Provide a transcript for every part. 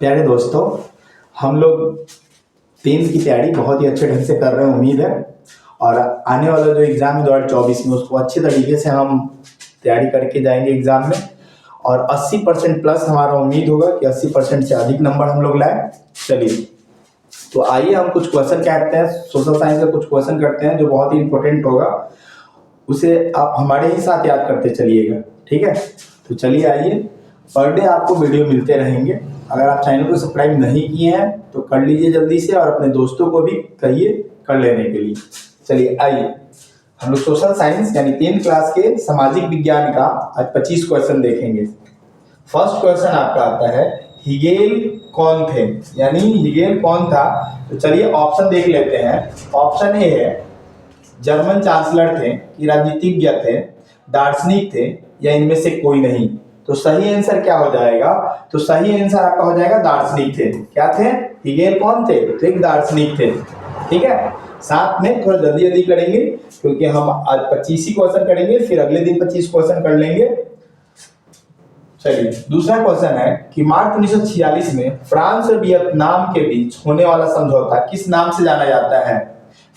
प्यारे दोस्तों, हम लोग 10th की तैयारी बहुत ही अच्छे ढंग से कर रहे हैं, उम्मीद है। और आने वाला जो एग्ज़ाम है 2024 में, उसको अच्छे तरीके से हम तैयारी करके जाएंगे एग्ज़ाम में। और 80% प्लस हमारा उम्मीद होगा कि 80% से अधिक नंबर हम लोग लाए। चलिए, तो आइए हम कुछ क्वेश्चन करते हैं, सोशल साइंस का कुछ क्वेश्चन करते हैं जो बहुत ही इंपॉर्टेंट होगा। उसे आप हमारे ही साथ याद करते चलिएगा, ठीक है। तो चलिए आइए, पर डे आपको वीडियो मिलते रहेंगे। अगर आप चैनल को सब्सक्राइब नहीं किए हैं तो कर लीजिए जल्दी से, और अपने दोस्तों को भी कहिए कर लेने के लिए। चलिए आइए, हम लोग सोशल साइंस यानी 10th क्लास के सामाजिक विज्ञान का आज 25 क्वेश्चन देखेंगे। फर्स्ट क्वेश्चन आपका आता है, हिगेल कौन थे, यानी हिगेल कौन था। तो चलिए ऑप्शन देख लेते हैं। ऑप्शन ए है, जर्मन चांसलर थे, कि राजनीतिज्ञ थे, दार्शनिक थे, या इनमें से कोई नहीं। तो सही आंसर क्या हो जाएगा? तो सही आंसर आपका हो जाएगा दार्शनिक थे। क्या थे? हिगेल कौन थे? तो एक दार्शनिक थे, ठीक है। साथ में थोड़ा जल्दी जल्दी करेंगे क्योंकि हम आज 25 ही क्वेश्चन करेंगे, फिर अगले दिन 25 क्वेश्चन कर लेंगे। चलिए, दूसरा क्वेश्चन है कि मार्च 1946 में फ्रांस और वियतनाम के बीच होने वाला समझौता किस नाम से जाना जाता है?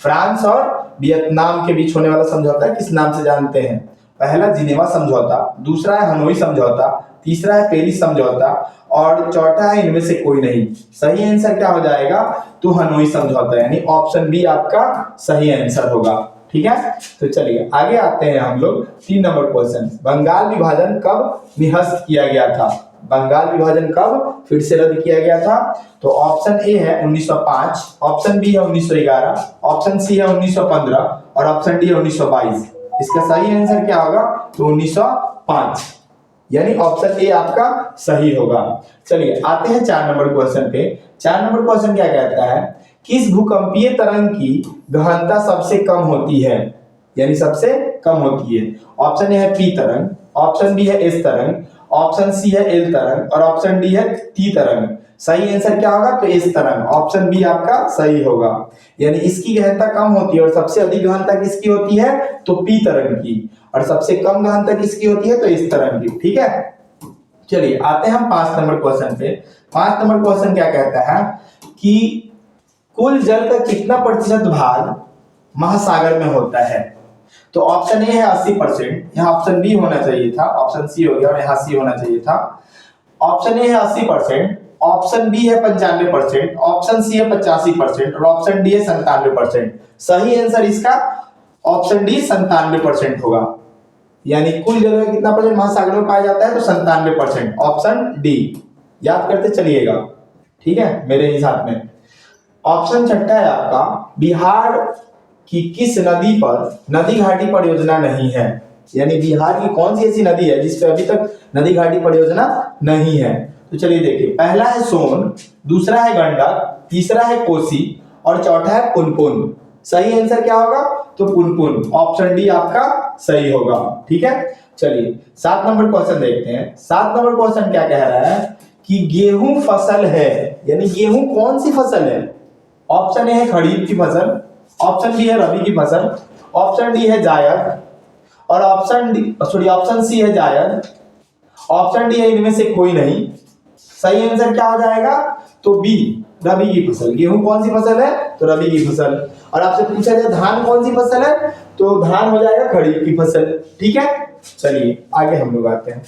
फ्रांस और वियतनाम के बीच होने वाला समझौता किस नाम से जानते हैं? पहला जिनेवा समझौता, दूसरा है हनोई समझौता, तीसरा है पेरिस समझौता, और चौथा है इनमें से कोई नहीं। सही आंसर क्या हो जाएगा? तो हनोई समझौता, यानी ऑप्शन बी आपका सही आंसर होगा, ठीक है। तो चलिए आगे आते हैं हम लोग 3 नंबर क्वेश्चन। बंगाल विभाजन कब निरस्त किया गया था? बंगाल विभाजन कब फिर से रद्द किया गया था? तो ऑप्शन ए है 1905, ऑप्शन बी है 1911, ऑप्शन सी है 1915, और ऑप्शन डी है 1922। इसका सही आंसर क्या होगा? तो 1905, यानी ऑप्शन ए आपका सही होगा। चलिए आते हैं 4 नंबर क्वेश्चन पे। 4 नंबर क्वेश्चन क्या कहता है, किस भूकंपीय तरंग की गहनता सबसे कम होती है, यानी सबसे कम होती है? ऑप्शन ए है पी तरंग, ऑप्शन बी है एस तरंग, ऑप्शन सी है एल तरंग, और ऑप्शन डी है टी तरंग। सही आंसर क्या होगा? तो एस तरंग, ऑप्शन बी आपका सही होगा। यानी इसकी गहनता कम होती है, और सबसे अधिक गहनता किसकी होती है? तो पी तरंग की। और सबसे कम गहनता किसकी होती है? तो इस तरंग की, ठीक है। चलिए आते हैं हम 5 नंबर क्वेश्चन पे। 5 नंबर क्वेश्चन क्या कहता है कि कुल जल का कितना प्रतिशत भाग महासागर में होता है? तो ऑप्शन ए है 80%, यहाँ ऑप्शन बी होना चाहिए था, ऑप्शन सी हो गया और यहाँ सी होना चाहिए था। ऑप्शन ए है 80%, ऑप्शन बी है 95%, ऑप्शन सी है 85%, और ऑप्शन डी है 97%। सही आंसर इसका ऑप्शन डी 97% होगा। यानी कुल जल का कितना परसेंट महासागर में पाया जाता है? तो 97%, ऑप्शन डी। याद करते चलिएगा, ठीक है, मेरे ही साथ में। ऑप्शन छठा है आपका, बिहार की किस नदी पर नदी घाटी परियोजना नहीं है? यानी बिहार की कौन सी ऐसी नदी है जिस पे अभी तक नदी घाटी परियोजना नहीं है? तो चलिए देखिए, पहला है सोन, दूसरा है गंडक, तीसरा है कोसी, और चौथा है पुनपुन। सही आंसर क्या होगा? तो पुनपुन, ऑप्शन डी आपका सही होगा, ठीक है। चलिए 7 नंबर क्वेश्चन देखते हैं। 7 नंबर क्वेश्चन क्या कह रहा है कि गेहूं फसल है, यानी गेहूं कौन सी फसल है? ऑप्शन ए है खरीफ की फसल, ऑप्शन बी है रबी की फसल, ऑप्शन डी है जायद, और ऑप्शन सी है जायद, ऑप्शन डी है इनमें से कोई नहीं। सही आंसर क्या हो जाएगा? तो बी, रबी की फसल। गेहूं कौन सी फसल है? तो रबी की फसल। और आपसे पूछा जाए धान कौन सी फसल है? तो धान हो जाएगा खरीफ की फसल, ठीक है। चलिए आगे हम लोग आते हैं,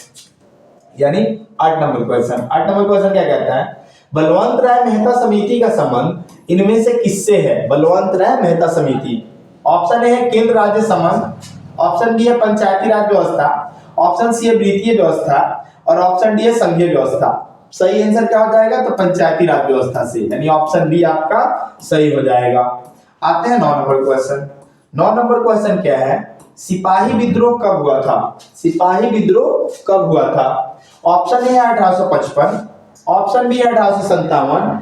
यानी 8 नंबर क्वेश्चन। 8 नंबर क्वेश्चन क्या कहता है, बलवंत राय मेहता समिति का संबंध इनमें से किससे है? बलवंत राय मेहता समिति। ऑप्शन ए है केंद्र राज्य संबंध, ऑप्शन बी है पंचायती राज व्यवस्था, ऑप्शन सी है वित्तीय व्यवस्था, और ऑप्शन डी है संघीय व्यवस्था। सही आंसर क्या हो जाएगा? तो पंचायती राज व्यवस्था से, यानी ऑप्शन बी आपका सही हो जाएगा। आते हैं 9 नंबर क्वेश्चन। 9 नंबर क्वेश्चन क्या है, सिपाही विद्रोह कब हुआ था? सिपाही विद्रोह कब हुआ था? ऑप्शन ए है 1855, ऑप्शन बी है 1857,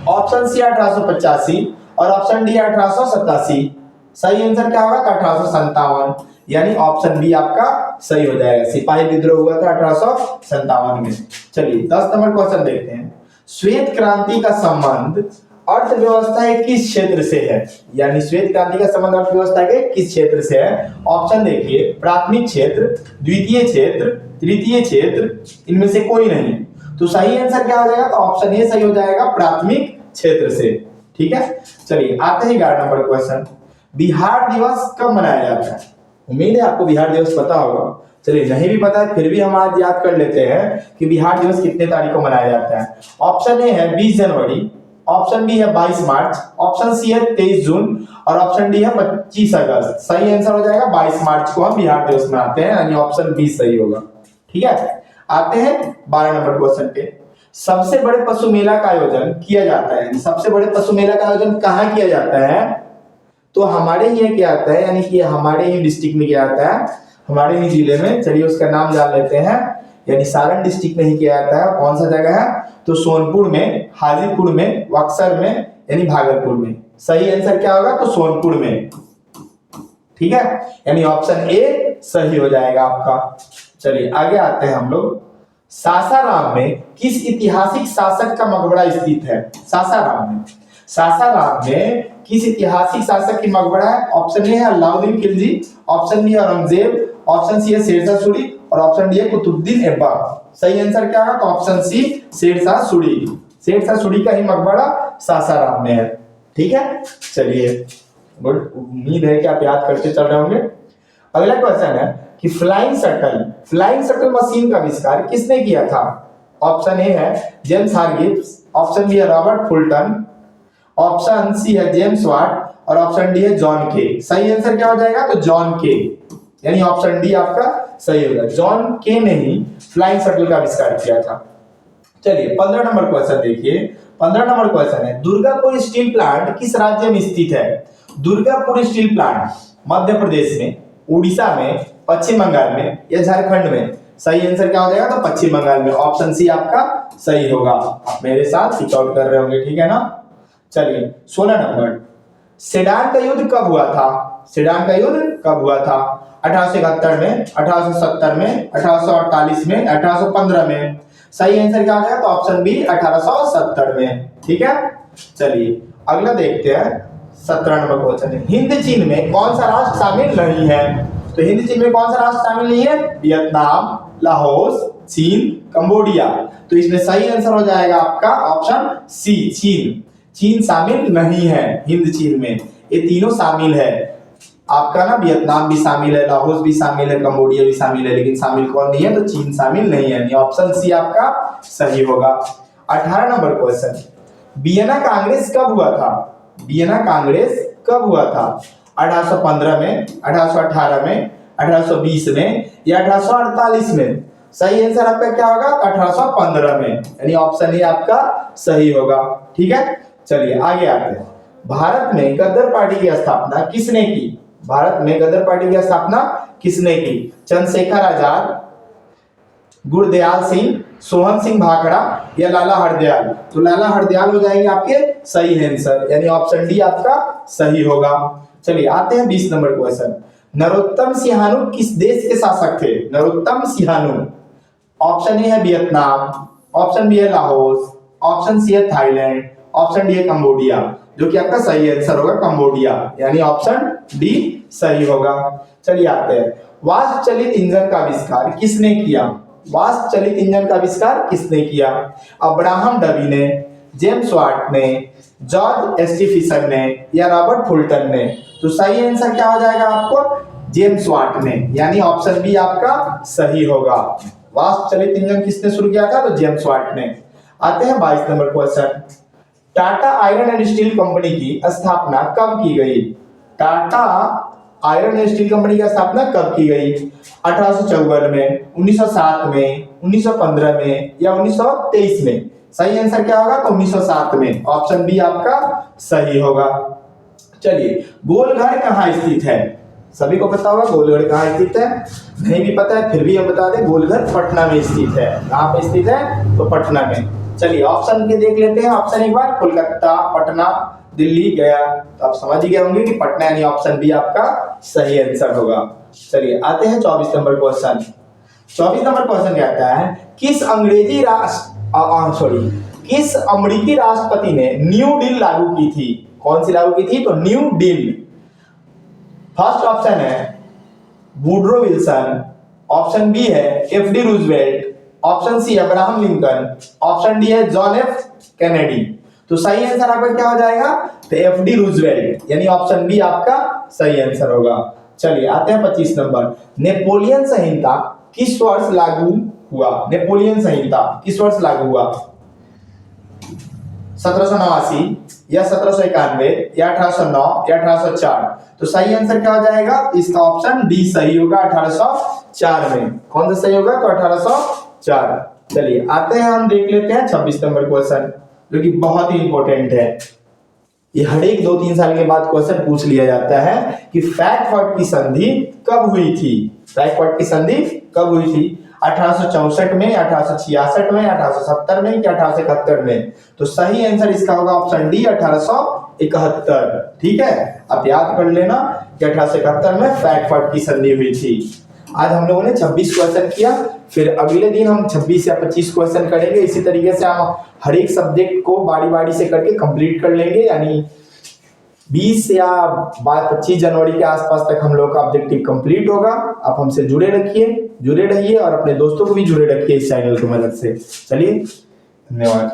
ऑप्शन सी 1885, और ऑप्शन डी 1887। सही आंसर क्या होगा? 1857, यानी ऑप्शन बी आपका सही हो जाएगा। सिपाही विद्रोह हुआ था 1857 में। चलिए 10 नंबर क्वेश्चन देखते हैं। श्वेत क्रांति का संबंध अर्थव्यवस्था के किस क्षेत्र से है? यानी श्वेत क्रांति का संबंध अर्थव्यवस्था के किस क्षेत्र से है? ऑप्शन देखिए, प्राथमिक क्षेत्र, द्वितीय क्षेत्र, तृतीय क्षेत्र, इनमें से कोई नहीं। तो सही आंसर क्या हो जाएगा, तो ऑप्शन ए सही हो जाएगा, प्राथमिक क्षेत्र से। ठीक है, चलिए आते हैं 11 नंबर क्वेश्चन। बिहार दिवस कब मनाया जाता है? उम्मीद है आपको बिहार दिवस पता होगा। चलिए नहीं भी पता है फिर भी हम आज याद कर लेते हैं कि बिहार दिवस कितने तारीख को मनाया जाता है। ऑप्शन ए है 20 जनवरी, ऑप्शन बी है 22 मार्च, ऑप्शन सी है 23 जून और ऑप्शन डी है 25 अगस्त। सही आंसर हो जाएगा 22 मार्च को हम बिहार दिवस मनाते हैं, यानी ऑप्शन बी सही होगा। ठीक है, आते हैं 12 नंबर क्वेश्चन पे। सबसे बड़े पशु मेला का आयोजन किया जाता है, सबसे बड़े पशु मेला का आयोजन कहाँ किया जाता है? तो हमारे ही क्या आता है, यानी कि हमारे ही डिस्ट्रिक्ट में किया जाता है, हमारे ही जिले में। चलिए उसका नाम जान लेते हैं, यानी सारण डिस्ट्रिक्ट में ही किया जाता है। कौन सा जगह है? तो सोनपुर में, हाजीपुर में, बक्सर में, यानी भागलपुर में। सही आंसर क्या होगा? तो सोनपुर में। ठीक है, यानी ऑप्शन ए सही हो जाएगा आपका। चलिए आगे आते हैं हम लोग। सासाराम में किस ऐतिहासिक शासक का मकबरा स्थित है? सासाराम में किस ऐतिहासिक शासक की मकबरा है? ऑप्शन ए है अलाउद्दीन खिलजी, ऑप्शन बी है औरंगजेब, ऑप्शन सी है शेरशाह सूरी और ऑप्शन डी है कुतुबुद्दीन ऐबक। सही आंसर क्या होगा? तो ऑप्शन सी शेरशाह सूरी। शेरशाह सूरी का ही मकबरा सासाराम में है। ठीक है, चलिए गुड, उम्मीद है कि आप याद करते चल रहे होंगे। अगला क्वेश्चन है कि फ्लाइंग शटल मशीन का आविष्कार किसने किया था? ऑप्शन ए है जेम्स हारग्रीव्स, ऑप्शन बी है रॉबर्ट फुल्टन, ऑप्शन सी है जेम्स वाट और ऑप्शन डी है जॉन के। सही आंसर क्या हो जाएगा? तो जॉन के, यानी ऑप्शन डी आपका सही होगा। जॉन के ने ही फ्लाइंग शटल का आविष्कार किया था। चलिए 15 नंबर क्वेश्चन देखिए। 15 नंबर क्वेश्चन है दुर्गापुर स्टील प्लांट किस राज्य में स्थित है? दुर्गापुर स्टील प्लांट मध्य प्रदेश में, उड़ीसा में, पश्चिम बंगाल में या झारखंड में? सही आंसर क्या हो जाएगा? तो पश्चिम बंगाल में। ऑप्शन सी आपका सही होगा। आप मेरे साथ टिक आउट कर रहे होंगे, ठीक है ना। चलिए 16 नंबर, सेडान का युद्ध कब हुआ था? सेडान का युद्ध कब हुआ था? 1871 में, 1870 में, 1848 में, 1815 में? सही आंसर क्या हो जाएगा? तो ऑप्शन बी 1870 में। ठीक है, चलिए अगला देखते हैं। 17 नंबर क्वेश्चन है हिंद चीन में कौन सा राष्ट्र शामिल नहीं है? तो हिंद चीन में कौन सा राष्ट्र शामिल नहीं है? वियतनाम, लाओस, चीन, कंबोडिया। तो इसमें सही आंसर हो जाएगा आपका ऑप्शन सी चीन। चीन शामिल नहीं है हिंद चीन में, ये तीनों शामिल है आपका ना। वियतनाम भी शामिल है, लाओस भी शामिल है, कंबोडिया भी शामिल है, लेकिन शामिल कौन नहीं है? तो चीन शामिल नहीं है, यानी ऑप्शन सी आपका सही होगा। 18 नंबर क्वेश्चन, वियना कांग्रेस कब हुआ था? वियना कांग्रेस कब हुआ था? 1815 में, 1818 में, 1820 में या 1848 में? सही आंसर आपका क्या होगा? 1815 में, यानी ऑप्शन ए आपका सही होगा। ठीक है, चलिए आगे आते हैं। भारत में गदर पार्टी की स्थापना किसने की? भारत में गदर पार्टी की स्थापना किसने की? चंद्रशेखर आजाद, गुरदयाल सिंह, सोहन सिंह भाखड़ा या लाला हरदयाल? तो लाला हरदयाल हो जाएंगे आपके सही आंसर, यानी ऑप्शन डी आपका सही होगा। चलिए आते हैं 20 नंबर क्वेश्चन। नरोत्तम सिंहानू किस देश के शासक थे? नरोत्तम सिंहानू, ऑप्शन ए है वियतनाम, ऑप्शन बी है लाओस, ऑप्शन सी है थाईलैंड, ऑप्शन डी है कंबोडिया। जो कि आपका सही आंसर होगा कंबोडिया, यानी ऑप्शन डी सही होगा। चलिए आते हैं वाष्प चलित इंजन का आविष्कार किसने किया? वाष्प चलित इंजन का आविष्कार किसने किया? अब्राहम डबी ने, जेम्स वाट ने, जॉर्ज एस्टिफिसन ने या रॉबर्ट फुल्टन ने? तो सही आंसर क्या हो जाएगा आपको? जेम्स वाट ने, यानी ऑप्शन बी आपका सही होगा। वाष्प चलित इंजन किसने शुरू किया था? तो जेम्स वाट ने। आते हैं 22 number question. Tata iron and steel company की स्थापना कब की गई? Tata iron and steel company की स्थापना कब की गई? 1854 में, 1907 में, 1915 में या 1923 में? सही आंसर क्या होगा? तो 1907 में, ऑप्शन बी आपका सही होगा। चलिए गोलघर कहाँ स्थित है? सभी को पता होगा गोलघर कहाँ स्थित है। नहीं भी पता है फिर भी हम बता दें, गोलघर पटना में स्थित है। कहाँ पे स्थित है? तो पटना में। चलिए ऑप्शन के देख लेते हैं। ऑप्शन एक बार, कोलकाता, पटना, दिल्ली, गया। तो आप समझ ही गए होंगे कि पटना यानी ऑप्शन बी आपका सही आंसर होगा। चलिए आते हैं 24 नंबर क्वेश्चन। 24 नंबर क्वेश्चन कहता है किस अमेरिकी राष्ट्रपति ने न्यू डील लागू की थी? कौन सी लागू की थी? तो न्यू डील। फर्स्ट ऑप्शन है वुडरो विल्सन, ऑप्शन बी है FD Roosevelt, option C Abraham Lincoln, option D है जॉन एफ कैनेडी। तो सही आंसर आपका क्या हो जाएगा? तो एफ डी रूजवेल्ट, यानी ऑप्शन बी आपका सही आंसर होगा। चलिए आते हैं 25 नंबर। नेपोलियन संहिता किस वर्ष लागू हुआ? नेपोलियन संहिता किस वर्ष लागू हुआ? 1789 या 1791 या 1809 या 1804? तो सही आंसर क्या हो जाएगा? इसका ऑप्शन डी सही होगा, 1804 में। कौन सा सही होगा? तो 1804। चलिए आते हैं, हम देख लेते हैं 26 नंबर क्वेश्चन, जो कि बहुत ही इंपॉर्टेंट है। ये हर एक 2-3 साल के बाद क्वेश्चन पूछ लिया जाता है कि फ्रैंकफर्ट की संधि कब हुई थी? फ्रैंकफर्ट की संधि कब हुई थी? 1864 में, 1866 में, 1870 में या 1871 में? तो सही आंसर इसका होगा ऑप्शन डी, 1871। ठीक है, आप याद कर लेना कि 1871 में फ्रैंकफर्ट की संधि हुई थी। आज हम लोगों ने 26 क्वेश्चन किया, फिर अगले दिन हम 26 या 25 क्वेश्चन करेंगे। इसी तरीके से हम हर एक सब्जेक्ट को बारी बारी से करके कंप्लीट कर लेंगे, यानी 20 या 25 जनवरी के आसपास तक हम लोग का ऑब्जेक्टिव कंप्लीट होगा। आप हमसे जुड़े रहिए और अपने दोस्तों को भी जुड़े रखिए इस चैनल की मदद से। चलिए, धन्यवाद।